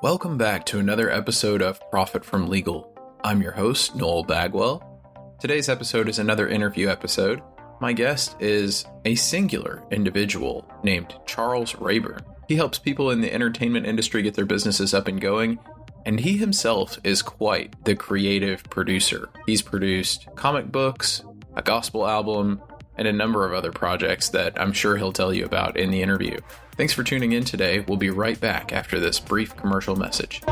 Welcome back to another episode of Profit from Legal. I'm your host, Noel Bagwell. Today's episode is another interview episode. My guest is a singular individual named Charles Rayburn. He helps people in the entertainment industry get their businesses up and going, and he himself is quite the creative producer. He's produced comic books, a gospel album, and a number of other projects that I'm sure he'll tell you about in the interview. Thanks for tuning in today. We'll be right back after this brief commercial message.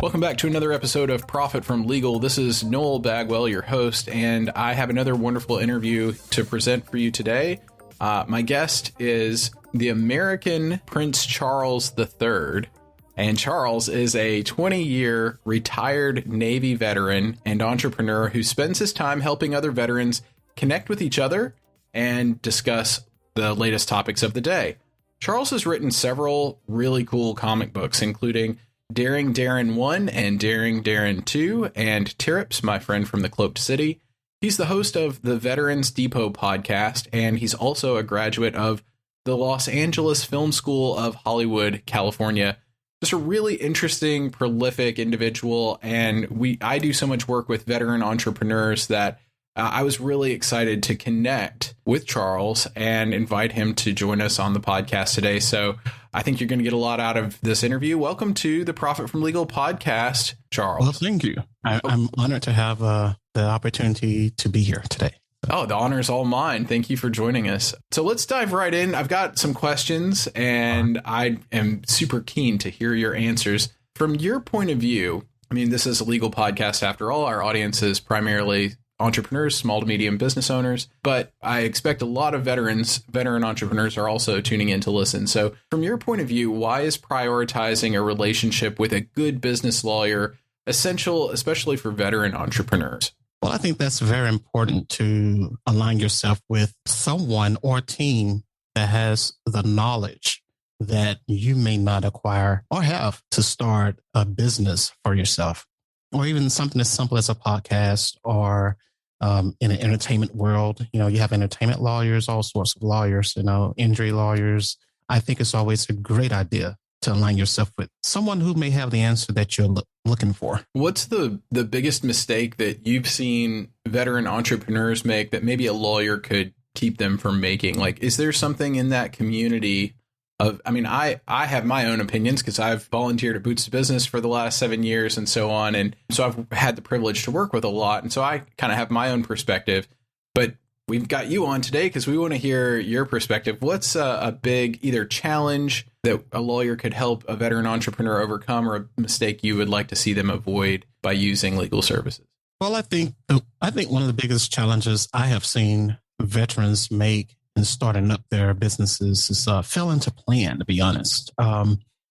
Welcome back to another episode of Profit from Legal. This is Noel Bagwell, your host, and I have another wonderful interview to present for you today. My guest is the American Prince Charles III, and Charles is a 20-year retired Navy veteran and entrepreneur who spends his time helping other veterans connect with each other and discuss the latest topics of the day. Charles has written several really cool comic books, including Daring Darren 1 and Daring Darren 2, and Tirrips, my friend from the Cloaked City. He's the host of the Veterans Depot podcast, and he's also a graduate of the Los Angeles Film School of Hollywood, California. Just a really interesting, prolific individual, and I do so much work with veteran entrepreneurs that I was really excited to connect with Charles and invite him to join us on the podcast today. So I think you're going to get a lot out of this interview. Welcome to the Profit from Legal podcast, Charles. Well, thank you. I'm honored to have the opportunity to be here today. Oh, the honor is all mine. Thank you for joining us. So let's dive right in. I've got some questions, and I am super keen to hear your answers. From your point of view, I mean, this is a legal podcast after all. Our audience is primarily entrepreneurs, small to medium business owners, but I expect a lot of veteran entrepreneurs are also tuning in to listen. So from your point of view, why is prioritizing a relationship with a good business lawyer essential, especially for veteran entrepreneurs? Well, I think that's very important to align yourself with someone or team that has the knowledge that you may not acquire or have to start a business for yourself, or even something as simple as a podcast or in an entertainment world. You know, you have entertainment lawyers, all sorts of lawyers, injury lawyers. I think it's always a great idea to align yourself with someone who may have the answer that you're looking for. What's the biggest mistake that you've seen veteran entrepreneurs make that maybe a lawyer could keep them from making? Like, is there something in that community I have my own opinions because I've volunteered at Boots to Business for the last 7 years and so on. And so I've had the privilege to work with a lot. And so I kind of have my own perspective. But we've got you on today because we want to hear your perspective. What's a big either challenge that a lawyer could help a veteran entrepreneur overcome, or a mistake you would like to see them avoid by using legal services? Well, I think one of the biggest challenges I have seen veterans make in starting up their businesses is failing to plan, to be honest.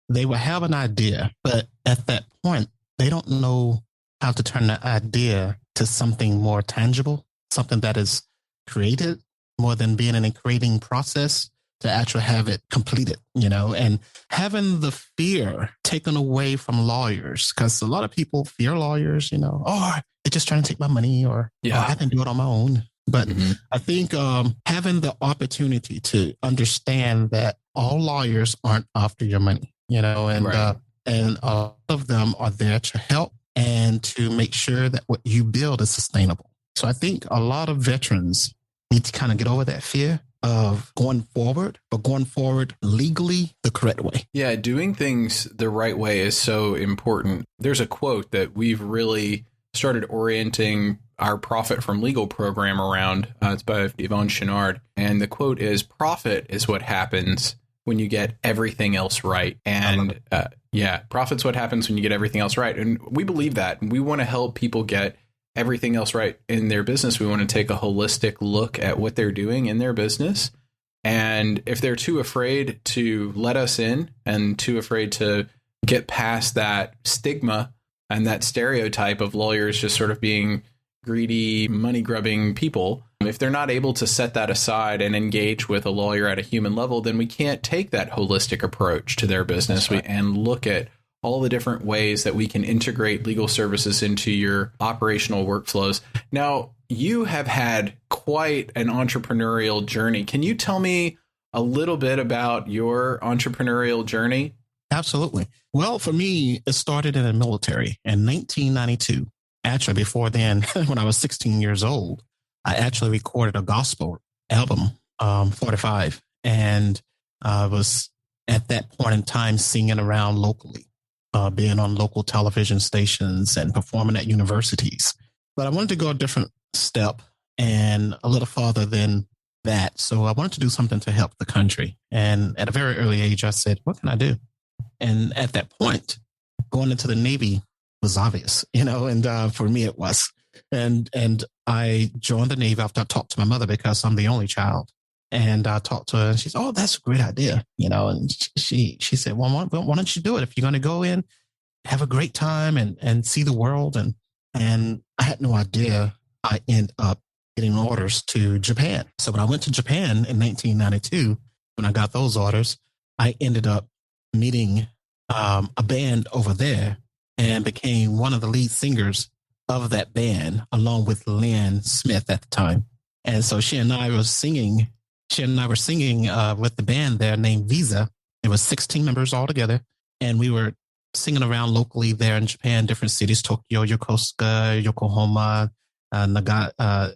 They will have an idea, but at that point, they don't know how to turn that idea to something more tangible, something that is created more than being in a creating process to actually have it completed, and having the fear taken away from lawyers, because a lot of people fear lawyers, they're just trying to take my money, or I can do it on my own. But I think having the opportunity to understand that all lawyers aren't after your money, and a lot of them are there to help and to make sure that what you build is sustainable. So I think a lot of veterans need to kind of get over that fear of going forward, but going forward legally the correct way. Yeah, doing things the right way is so important. There's a quote that we've really started orienting our Profit from Legal program around. It's by Yvon Chouinard. And the quote is, "Profit is what happens when you get everything else right." And profit's what happens when you get everything else right. And we believe that. And we want to help people get everything else right in their business. We want to take a holistic look at what they're doing in their business. And if they're too afraid to let us in and too afraid to get past that stigma and that stereotype of lawyers just sort of being greedy, money-grubbing people, If they're not able to set that aside and engage with a lawyer at a human level, then we can't take that holistic approach to their business and look at all the different ways that we can integrate legal services into your operational workflows. Now, you have had quite an entrepreneurial journey. Can you tell me a little bit about your entrepreneurial journey? Absolutely. Well, for me, it started in the military in 1992. Actually, before then, when I was 16 years old, I actually recorded a gospel album, 45, and I was at that point in time singing around locally, being on local television stations and performing at universities. But I wanted to go a different step and a little farther than that. So I wanted to do something to help the country. And at a very early age, I said, what can I do? And at that point, going into the Navy was obvious, and for me it was. And I joined the Navy after I talked to my mother because I'm the only child. And I talked to her and she said, oh, that's a great idea. And she said, well, why don't you do it? If you're going to go in, have a great time and see the world. And I had no idea I end up getting orders to Japan. So when I went to Japan in 1992, when I got those orders, I ended up meeting a band over there and became one of the lead singers of that band, along with Lynn Smith at the time. And so she and I were singing with the band there named Visa. There was 16 members all together. And we were singing around locally there in Japan, different cities, Tokyo, Yokosuka, Yokohama, Nagano.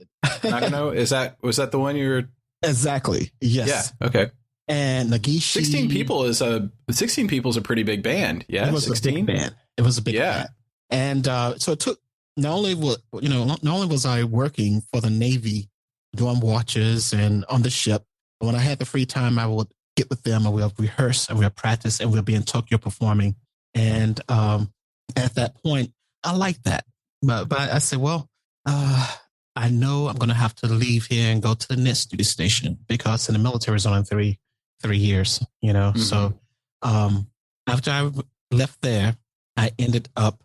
Was that the one you were? Exactly. Yes. Yeah. Okay. And Nagishi. 16 people is a pretty big band. Yeah. It was 16? A big band. It was a big band. And so it took, not only was I working for the Navy, doing watches and on the ship, but when I had the free time, I would get with them and we'll rehearse and we'll practice and we'll be in Tokyo performing. And at that point, I liked that. But I said, well, I know I'm going to have to leave here and go to the next duty station because in the military it's only three years, Mm-hmm. So after I left there, I ended up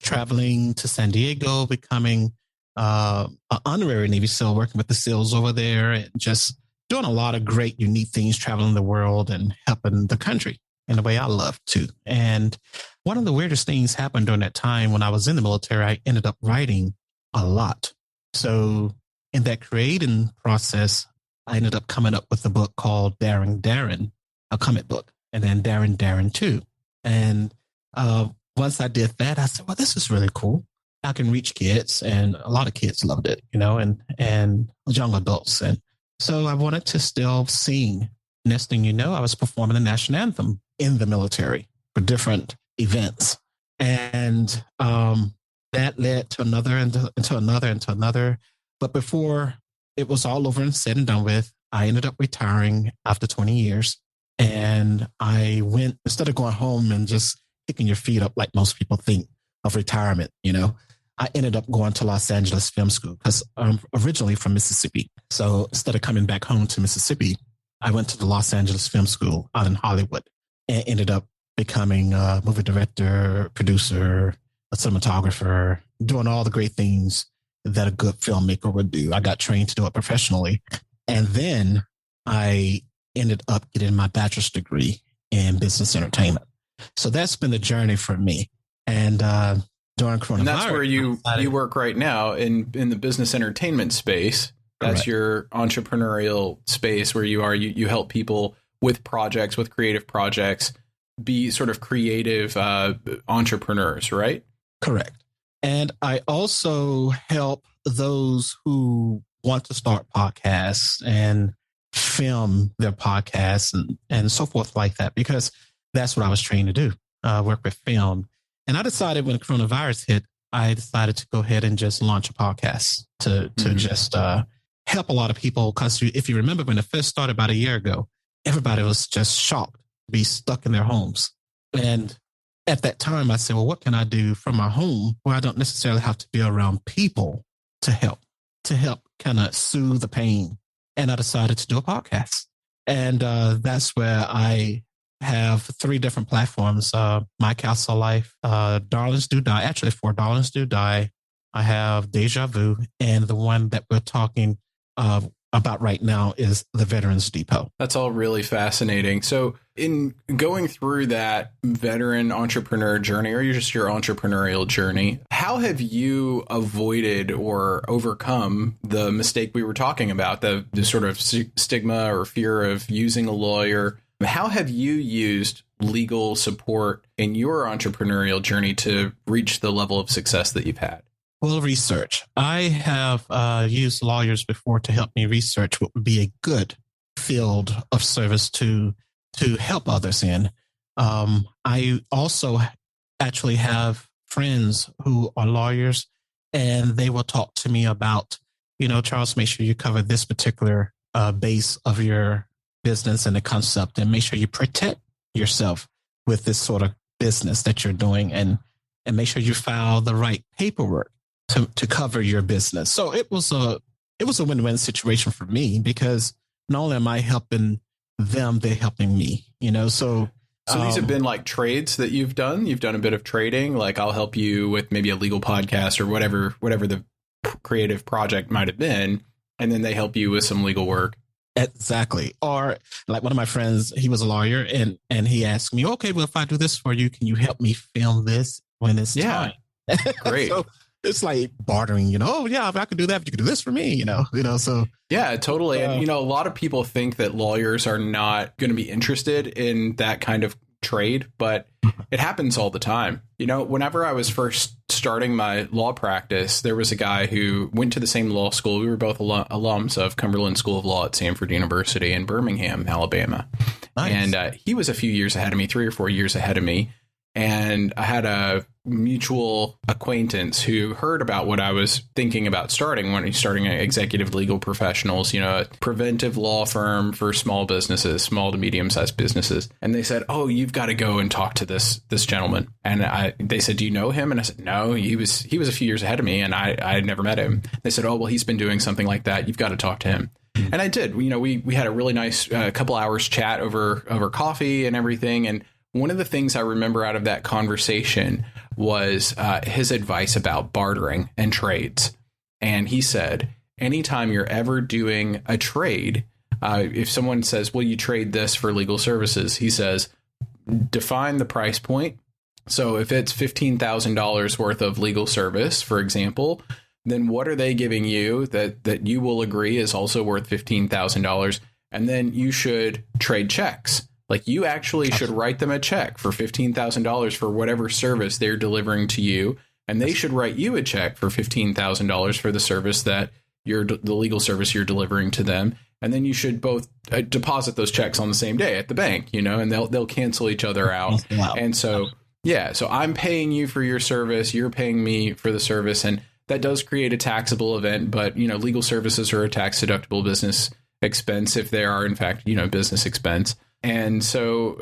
traveling to San Diego, becoming an honorary Navy SEAL, working with the SEALs over there and just doing a lot of great, unique things, traveling the world and helping the country in the way I love to. And one of the weirdest things happened during that time when I was in the military. I ended up writing a lot. So in that creating process, I ended up coming up with a book called Daring Darren, a comic book, and then Daring 2. And once I did that, I said, well, this is really cool. I can reach kids, and a lot of kids loved it, and young adults. And so I wanted to still sing. Next thing you know, I was performing the national anthem in the military for different events. And that led to another, into another. But before it was all over and said and done with, I ended up retiring after 20 years. And I went, instead of going home and just kicking your feet up like most people think of retirement, I ended up going to Los Angeles Film School because I'm originally from Mississippi. So instead of coming back home to Mississippi, I went to the Los Angeles Film School out in Hollywood and ended up becoming a movie director, producer, a cinematographer, doing all the great things that a good filmmaker would do. I got trained to do it professionally. And then I ended up getting my bachelor's degree in business entertainment. So that's been the journey for me. And during coronavirus. And that's where you work right now in the business entertainment space. That's Correct. Your entrepreneurial space where you help people with projects, with creative projects, be sort of creative entrepreneurs, right? Correct. And I also help those who want to start podcasts and film their podcasts and so forth like that, because that's what I was trained to do, work with film. And I decided when coronavirus hit, I decided to go ahead and just launch a podcast to just help a lot of people. Because if you remember when it first started about a year ago, everybody was just shocked to be stuck in their homes. And at that time, I said, well, what can I do from my home where I don't necessarily have to be around people to help kind of soothe the pain? And I decided to do a podcast. And that's where I have 3 different platforms, My Castle Life, Darlings Do Die, actually 4 Darlings Do Die, I have Deja Vu, and the one that we're talking about right now is the Veterans Depot. That's all really fascinating. So in going through that veteran entrepreneur journey, or just your entrepreneurial journey, how have you avoided or overcome the mistake we were talking about, the sort of stigma or fear of using a lawyer? How have you used legal support in your entrepreneurial journey to reach the level of success that you've had? Well, research. I have used lawyers before to help me research what would be a good field of service to help others in. I also actually have friends who are lawyers, and they will talk to me about, Charles, make sure you cover this particular base of your business and the concept, and make sure you protect yourself with this sort of business that you're doing, and make sure you file the right paperwork to cover your business. So it was a win-win situation for me, because not only am I helping them, they're helping me, So these have been like trades that you've done. You've done a bit of trading. Like, I'll help you with maybe a legal podcast or whatever the creative project might have been. And then they help you with some legal work. Exactly. Or like one of my friends, he was a lawyer, and he asked me, okay, well, if I do this for you, can you help me film this when it's time? Great. So it's like bartering, oh yeah, if I could do that, but you could do this for me, so. Yeah, totally. And, a lot of people think that lawyers are not going to be interested in that kind of trade, but it happens all the time. Whenever I was first starting my law practice, there was a guy who went to the same law school. We were both alums of Cumberland School of Law at Samford University in Birmingham, Alabama. Nice. And he was a few years ahead of me, 3 or 4 years ahead of me. And I had a mutual acquaintance who heard about what I was thinking about starting executive legal professionals, a preventive law firm for small businesses, small to medium sized businesses. And they said, oh, you've got to go and talk to this gentleman. And they said, do you know him? And I said, no, he was a few years ahead of me, and I had never met him. They said, oh, well, he's been doing something like that. You've got to talk to him. And I did. We had a really nice couple hours chat over coffee and everything. And one of the things I remember out of that conversation was his advice about bartering and trades. And he said, anytime you're ever doing a trade, if someone says, well, you trade this for legal services, he says, define the price point. So if it's $15,000 worth of legal service, for example, then what are they giving you that you will agree is also worth $15,000? And then you should trade checks. Like, you actually should write them a check for $15,000 for whatever service they're delivering to you. And they should write you a check for $15,000 for the service the legal service you're delivering to them. And then you should both deposit those checks on the same day at the bank, and they'll cancel each other out. Wow. And so, so I'm paying you for your service. You're paying me for the service. And that does create a taxable event. But, legal services are a tax deductible business expense if they are, in fact, business expense. And so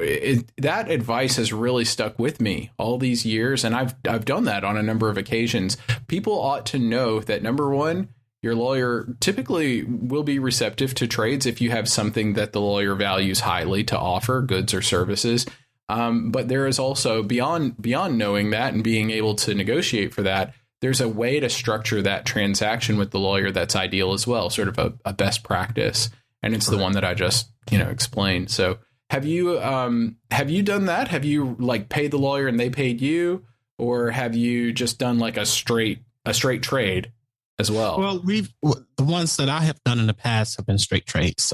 that advice has really stuck with me all these years. And I've done that on a number of occasions. People ought to know that, number one, your lawyer typically will be receptive to trades if you have something that the lawyer values highly to offer, goods or services. But there is also, beyond knowing that and being able to negotiate for that, there's a way to structure that transaction with the lawyer that's ideal as well, sort of a best practice. And it's the one that I just, explained. So have you done that? Have you paid the lawyer and they paid you, or have you just done a straight trade as well? Well, the ones that I have done in the past have been straight trades.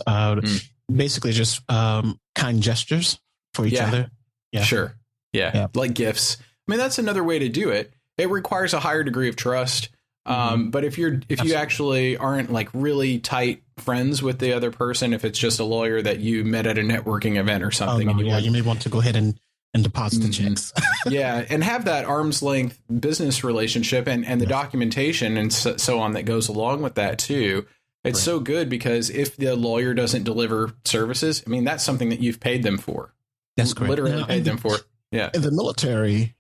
Basically just kind gestures for each other. Yeah. Sure. Yeah. Like gifts. I mean, that's another way to do it. It requires a higher degree of trust. But if you actually aren't really tight friends with the other person, if it's just a lawyer that you met at a networking event or something, you may want to go ahead and deposit the checks. And have that arm's length business relationship and the documentation and so on that goes along with that too. It's so good, because if the lawyer doesn't deliver services, I mean, that's something that you've paid them for. That's correct. Literally paid them for. Yeah. In the military,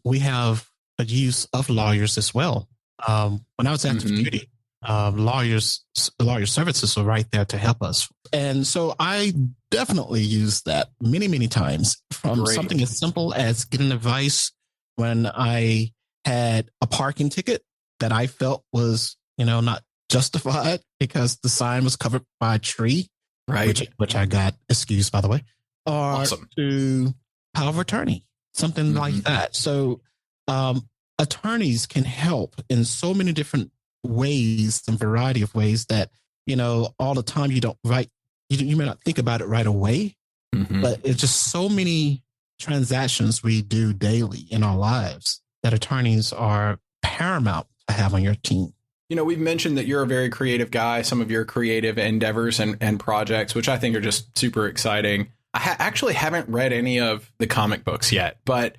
we have a use of lawyers as well. When I was active duty, lawyer services were right there to help us. And so I definitely used that many, many times, from something as simple as getting advice when I had a parking ticket that I felt was, not justified because the sign was covered by a tree, Right. which I got excused, by the way, or Awesome. to power of attorney, something like that. So attorneys can help in so many different ways and variety of ways that, all the time you may not think about it right away, but it's just so many transactions we do daily in our lives that attorneys are paramount to have on your team. We've mentioned that you're a very creative guy, some of your creative endeavors and projects, which I think are just super exciting. I actually haven't read any of the comic books yet, but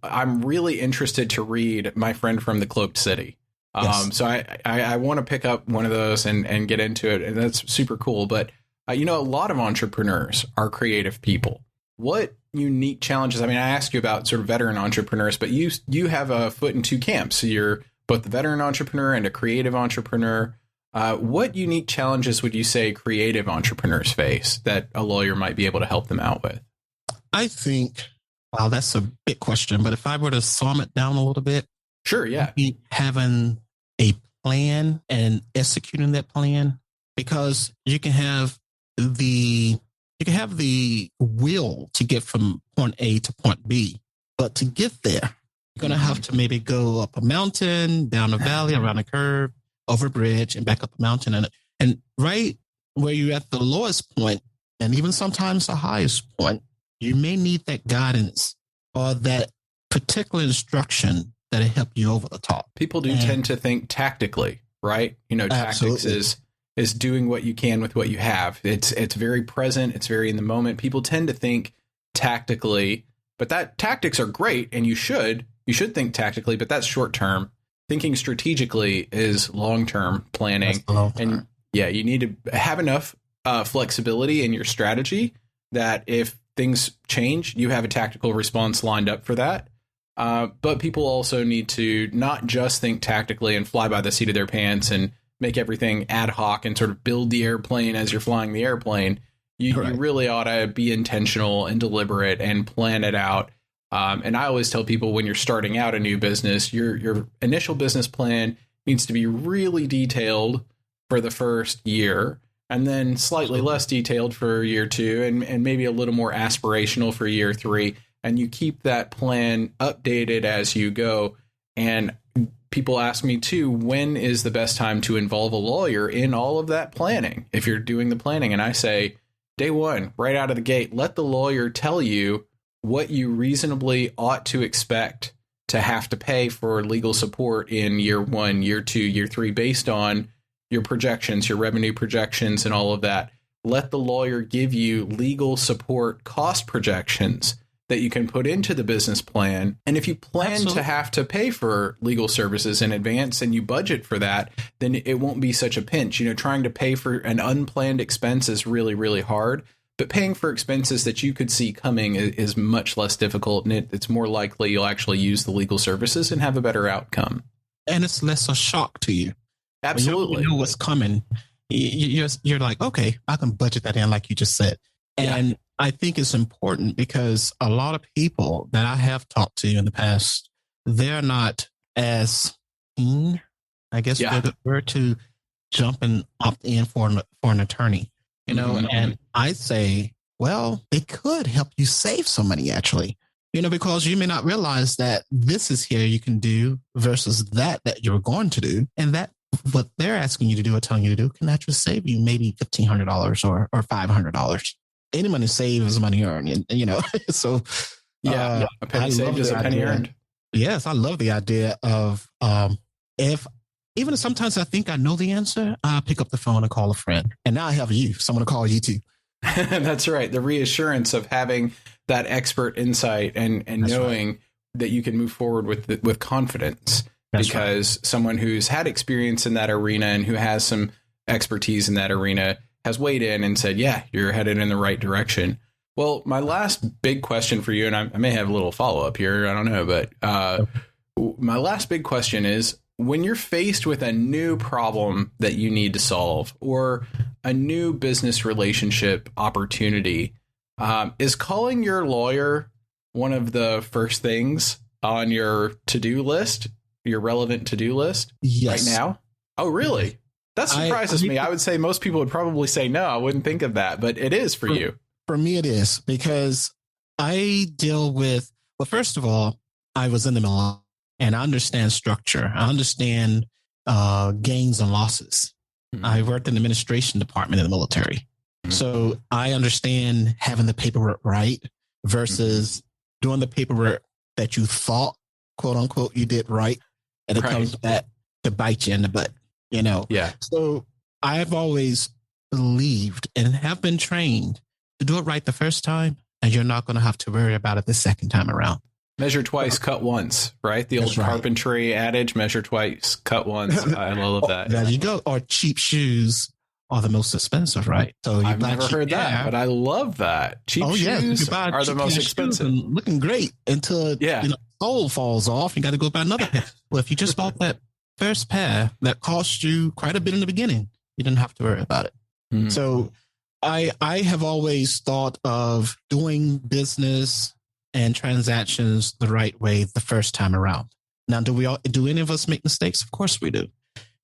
I'm really interested to read My Friend from the Cloaked City. Yes. So I want to pick up one of those and get into it. And that's super cool. But, a lot of entrepreneurs are creative people. What unique challenges? I mean, I asked you about sort of veteran entrepreneurs, but you have a foot in two camps. So you're both the veteran entrepreneur and a creative entrepreneur. What unique challenges would you say creative entrepreneurs face that a lawyer might be able to help them out with? I think, wow, that's a big question. But if I were to sum it down a little bit, sure, yeah, having a plan and executing that plan, because you can have the will to get from point A to point B, but to get there, you're going to have to maybe go up a mountain, down a valley, around a curve, over a bridge, and back up a mountain. And right where you're at the lowest point, and even sometimes the highest point, you may need that guidance or that particular instruction that'll help you over the top. People do tend to think tactically, right? Tactics is doing what you can with what you have. It's very present. It's very in the moment. People tend to think tactically, but that tactics are great, and you should think tactically, but that's short term. Thinking strategically is long term planning, and you need to have enough flexibility in your strategy that if things change, you have a tactical response lined up for that. But people also need to not just think tactically and fly by the seat of their pants and make everything ad hoc and sort of build the airplane as you're flying the airplane. You really ought to be intentional and deliberate and plan it out. And I always tell people, when you're starting out a new business, your initial business plan needs to be really detailed for the first year, and then slightly less detailed for year two, and maybe a little more aspirational for year three. And you keep that plan updated as you go. And people ask me too, when is the best time to involve a lawyer in all of that planning if you're doing the planning? And I say, day one, right out of the gate, let the lawyer tell you what you reasonably ought to expect to have to pay for legal support in year one, year two, year three, based on your projections, your revenue projections, and all of that. Let the lawyer give you legal support cost projections that you can put into the business plan. And if you plan to have to pay for legal services in advance and you budget for that, then it won't be such a pinch. Trying to pay for an unplanned expense is really, really hard. But paying for expenses that you could see coming is much less difficult, and it's more likely you'll actually use the legal services and have a better outcome. And it's less a shock to you. Absolutely. When you know what's coming. You're like, okay, I can budget that in, like you just said. And I think it's important because a lot of people that I have talked to in the past, they're not as keen, I guess, were to jump and opt in for an attorney. And I say, well, it could help you save some money, actually, because you may not realize that this is here you can do versus that you're going to do. And that what they're asking you to do or telling you to do can actually save you maybe $1,500 or $500. Any money saved is money earned, So, a penny saved is a penny earned. Yes, I love the idea of even if sometimes I think I know the answer, I'll pick up the phone and call a friend. And now I have you, someone to call you too. That's right. The reassurance of having that expert insight and knowing that you can move forward with confidence. Because someone who's had experience in that arena and who has some expertise in that arena has weighed in and said, yeah, you're headed in the right direction. Well, my last big question for you, and I may have a little follow up here, I don't know, but my last big question is, when you're faced with a new problem that you need to solve or a new business relationship opportunity, is calling your lawyer one of the first things on your to-do list? your relevant to-do list Yes. right now? Oh, really? That surprises me. I would say most people would probably say no. I wouldn't think of that, but it is for you. For me, it is because I deal with, well, first of all, I was in the military and I understand structure. I understand gains and losses. Mm-hmm. I worked in the administration department in the military. Mm-hmm. So I understand having the paperwork right versus doing the paperwork that you thought, quote unquote, you did right. And it comes back to bite you in the butt, you know? Yeah. So I've always believed and have been trained to do it right the first time, and you're not going to have to worry about it the second time around. Measure twice, cut once, right? The old carpentry adage, measure twice, cut once. I love that. There you go. Or cheap shoes are the most expensive, right? So I've never heard that, but I love that. Cheap shoes are the most expensive. Looking great until sole falls off. You got to go buy another pair. Well, if you just bought that first pair that cost you quite a bit in the beginning, you didn't have to worry about it. Mm-hmm. So I have always thought of doing business and transactions the right way the first time around. Now, do any of us make mistakes? Of course we do,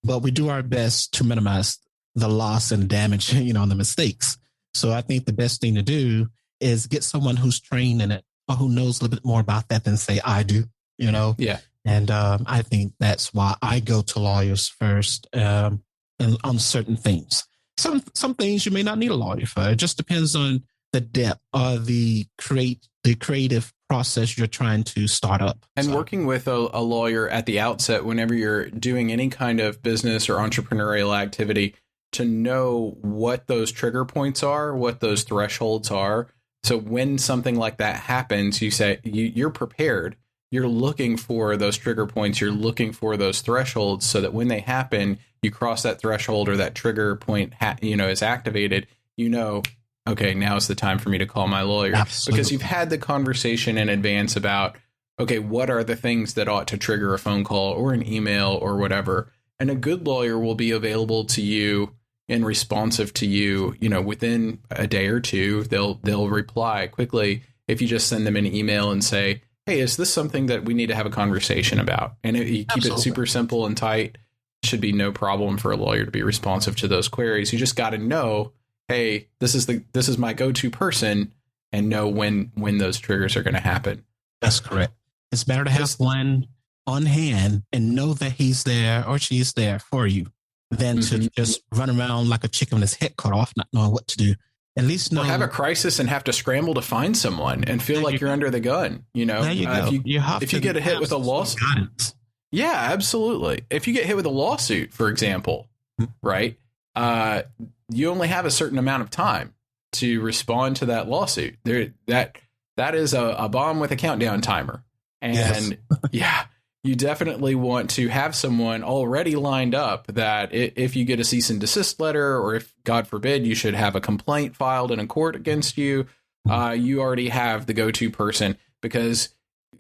but we do our best to minimize the loss and damage, on the mistakes. So I think the best thing to do is get someone who's trained in it or who knows a little bit more about that than say I do, Yeah. And I think that's why I go to lawyers first and on certain things. Some things you may not need a lawyer for. It just depends on the depth or the creative process you're trying to start up. And working with a lawyer at the outset, whenever you're doing any kind of business or entrepreneurial activity, to know what those trigger points are, what those thresholds are. So when something like that happens, you say you're prepared. You're looking for those trigger points. You're looking for those thresholds so that when they happen, you cross that threshold or that trigger point, is activated. Okay, now is the time for me to call my lawyer. Absolutely. Because you've had the conversation in advance about, okay, what are the things that ought to trigger a phone call or an email or whatever. And a good lawyer will be available to you and responsive to you, within a day or two. They'll reply quickly if you just send them an email and say, hey, is this something that we need to have a conversation about? And you keep it super simple and tight. It should be no problem for a lawyer to be responsive to those queries. You just got to know, hey, this is my go-to person, and know when those triggers are going to happen. That's correct. It's better to have one on hand and know that he's there or she's there for you than to just run around like a chicken with his head cut off, not knowing what to do. At least know. Or have a crisis and have to scramble to find someone and feel like you're under the gun. There you go. If you get hit with a lawsuit. Yeah, absolutely. If you get hit with a lawsuit, for example, right, you only have a certain amount of time to respond to that lawsuit. That is a bomb with a countdown timer. And you definitely want to have someone already lined up that if you get a cease and desist letter, or if, God forbid, you should have a complaint filed in a court against you, you already have the go-to person, because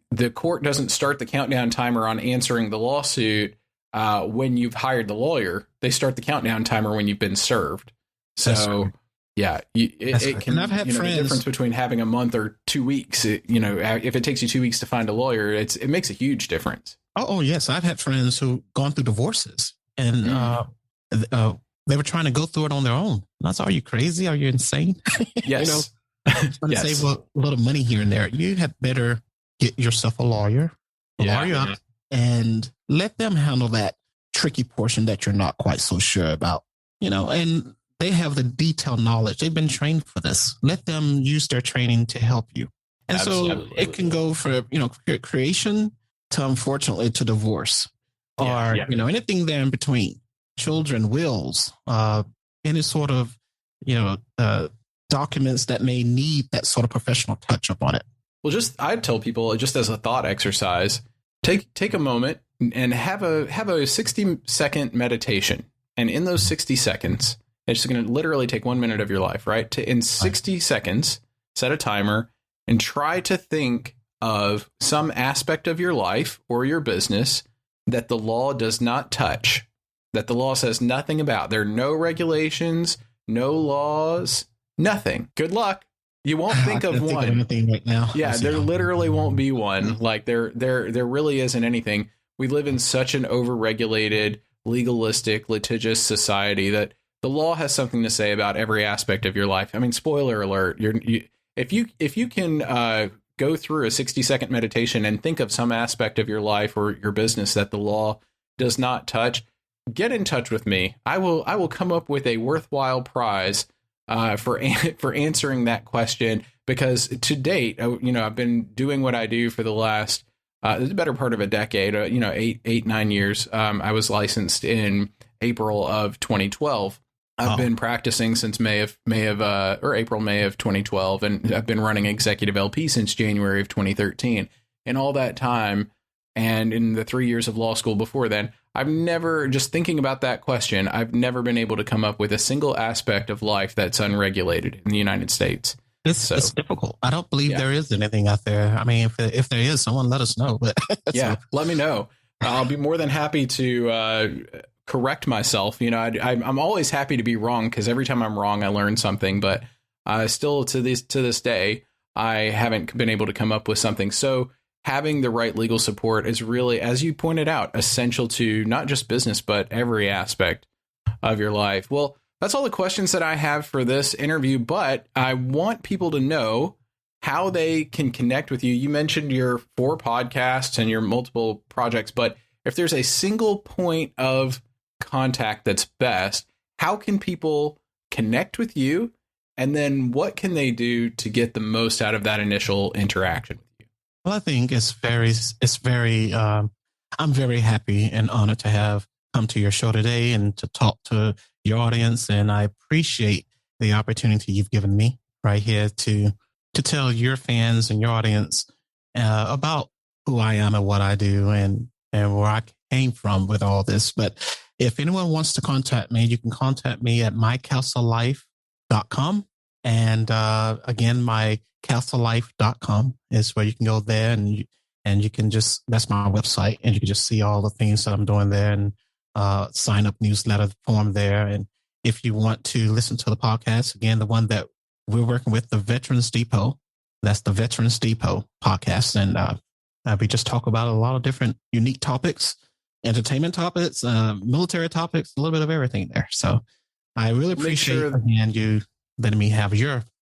the court doesn't start the countdown timer on answering the lawsuit when you've hired the lawyer. They start the countdown timer when you've been served. So, it can, I've had friends, the difference between having a month or 2 weeks, if it takes you 2 weeks to find a lawyer, it makes a huge difference. Oh, yes. I've had friends who've gone through divorces and they were trying to go through it on their own. And I said, are you crazy? Are you insane? Yes. Trying to save a little money here and there. You had better get yourself a lawyer, up, and let them handle that tricky portion that you're not quite so sure about, and they have the detailed knowledge. They've been trained for this. Let them use their training to help you. And so it can go for, creation to, unfortunately, to divorce or, anything there in between. Children, wills, any sort of, documents that may need that sort of professional touch up on it. Well, I'd tell people, just as a thought exercise, take a moment and have a 60-second meditation. And in those 60 seconds, it's going to literally take 1 minute of your life, right? In 60 seconds, set a timer and try to think of some aspect of your life or your business that the law does not touch, that the law says nothing about. There are no regulations, no laws, nothing. Good luck. You won't think of one. Think of anything right now. Yeah, there literally won't be one. Like there really isn't anything. we live in such an overregulated, legalistic, litigious society that the law has something to say about every aspect of your life. I mean, spoiler alert, if you can go through a 60-second meditation and think of some aspect of your life or your business that the law does not touch, get in touch with me. I will come up with a worthwhile prize for answering that question, because to date, I've been doing what I do for the last the better part of a decade, 9 years. I was licensed in April of 2012. I've been practicing since May of 2012, and I've been running Executive LP since January of 2013. In all that time, and in the 3 years of law school before then, I've never, just thinking about that question, I've never been able to come up with a single aspect of life that's unregulated in the United States. It's difficult. I don't believe there is anything out there. I mean, if there is, someone let us know. But let me know. I'll be more than happy to correct myself. I'm always happy to be wrong, because every time I'm wrong, I learn something. But still, to this day, I haven't been able to come up with something. So having the right legal support is really, as you pointed out, essential to not just business, but every aspect of your life. Well, that's all the questions that I have for this interview, but I want people to know how they can connect with you. You mentioned your 4 podcasts and your multiple projects, but if there's a single point of contact that's best, how can people connect with you? And then what can they do to get the most out of that initial interaction with you? Well, I think I'm very happy and honored to have come to your show today and to talk to your audience. And I appreciate the opportunity you've given me right here to tell your fans and your audience about who I am and what I do and where I came from with all this. But if anyone wants to contact me, you can contact me at mycastlelife.com. And again, mycastlelife.com is where you can go there, and you can just, that's my website, and you can just see all the things that I'm doing there, and sign up newsletter form there. And if you want to listen to the podcast, again, the one that we're working with, the Veterans Depot, that's the Veterans Depot podcast. And we just talk about a lot of different unique topics, entertainment topics, military topics, a little bit of everything there. So I really appreciate again you letting me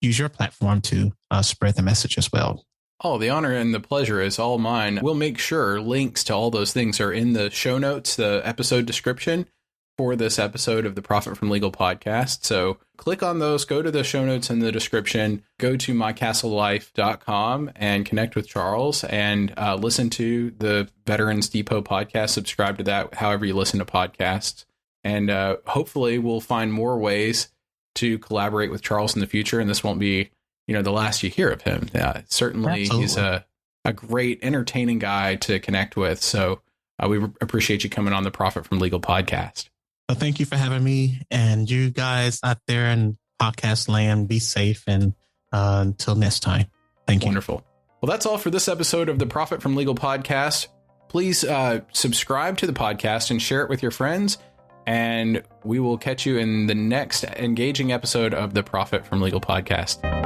use your platform to spread the message as well. Oh, the honor and the pleasure is all mine. We'll make sure links to all those things are in the show notes, the episode description for this episode of the Profit from Legal podcast. So click on those, go to the show notes in the description, go to mycastlelife.com and connect with Charles, and listen to the Veterans Depot podcast. Subscribe to that however you listen to podcasts. And hopefully we'll find more ways to collaborate with Charles in the future. And this won't be the last you hear of him. Certainly Absolutely. He's a great, entertaining guy to connect with. So we appreciate you coming on the Profit from Legal podcast. Well, thank you for having me. And you guys out there in podcast land, be safe. And until next time, thank you. Wonderful. Well, that's all for this episode of the Profit from Legal podcast. Please subscribe to the podcast and share it with your friends. And we will catch you in the next engaging episode of the Profit from Legal podcast.